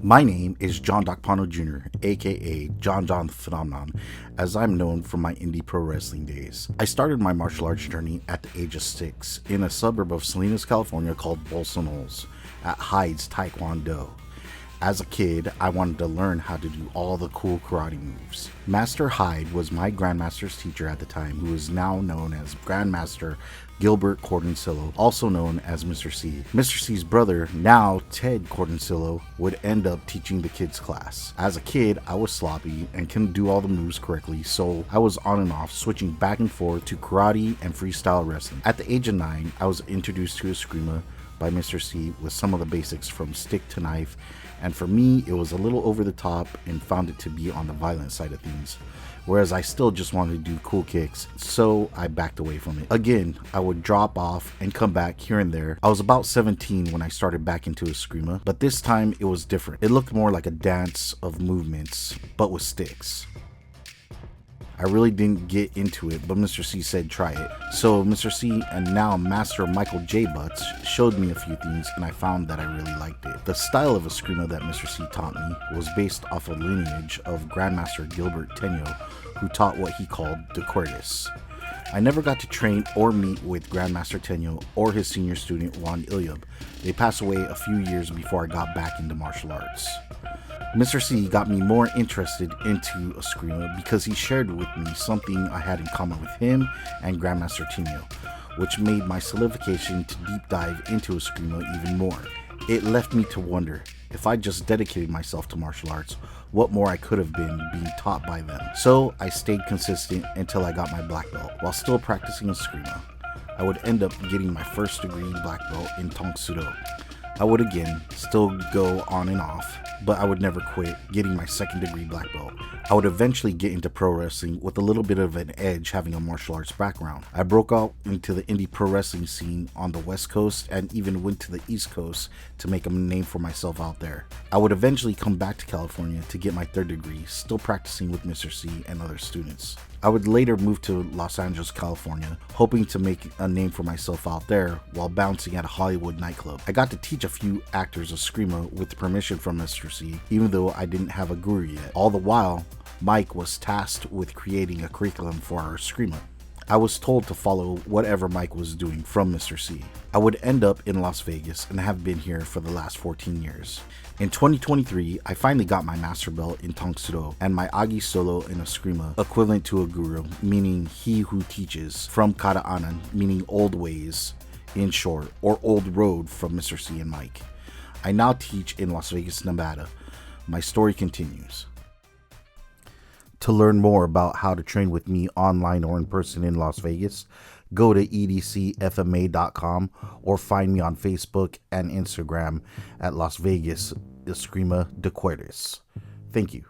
My name is John Docpano Jr., aka John the Phenomenon, as I'm known from my indie pro wrestling days. I started my martial arts journey at the age of 6 in a suburb of Salinas, California called Bolsonols at Hyde's Taekwondo. As a kid, I wanted to learn how to do all the cool karate moves. Master Hyde was my Grandmaster's teacher at the time, who is now known as Grandmaster Gilbert Cordoncillo, also known as Mr. C. Mr. C's brother, now Ted Cordoncillo, would end up teaching the kids class. As a kid, I was sloppy and couldn't do all the moves correctly, so I was on and off, switching back and forth to karate and freestyle wrestling. At the age of 9, I was introduced to Eskrima by Mr. C with some of the basics from stick to knife, and for me it was a little over the top and found it to be on the violent side of things, whereas I still just wanted to do cool kicks, so I backed away from it. Again, I would drop off and come back here and there. I was about 17 when I started back into Eskrima, but this time it was different. It looked more like a dance of movements, but with sticks. I really didn't get into it, but Mr. C said try it. So Mr. C and now Master Michael J. Butts showed me a few things and I found that I really liked it. The style of Eskrima that Mr. C taught me was based off a lineage of Grandmaster Gilbert Tenyo, who taught what he called De Cortis. I never got to train or meet with Grandmaster Tenyo or his senior student Juan Ilyub. They passed away a few years before I got back into martial arts. Mr. C got me more interested into Eskrima because he shared with me something I had in common with him and Grandmaster Tenyo, which made my solidification to deep dive into Eskrima even more. It left me to wonder, if I just dedicated myself to martial arts, what more I could have been being taught by them. So I stayed consistent until I got my black belt. While still practicing Eskrima, I would end up getting my first degree black belt in Tong Sudo. I would again still go on and off, but I would never quit, getting my second degree black belt. I would eventually get into pro wrestling with a little bit of an edge having a martial arts background. I broke out into the indie pro wrestling scene on the West Coast and even went to the East Coast to make a name for myself out there. I would eventually come back to California to get my third degree, still practicing with Mr. C and other students. I would later move to Los Angeles, California, hoping to make a name for myself out there while bouncing at a Hollywood nightclub. I got to teach a few actors Eskrima with permission from Mr. C, even though I didn't have a guru yet. All the while, Mike was tasked with creating a curriculum for our Eskrima. I was told to follow whatever Mike was doing from Mr. C. I would end up in Las Vegas and have been here for the last 14 years. In 2023, I finally got my master belt in Tong Sudo and my Agi Solo in Eskrima, equivalent to a guru, meaning he who teaches, from Kata Anan, meaning old ways, in short, or old road from Mr. C and Mike. I now teach in Las Vegas, Nevada. My story continues. To learn more about how to train with me online or in person in Las Vegas, go to edcfma.com or find me on Facebook and Instagram at Las Vegas Eskrima de Cortis. Thank you.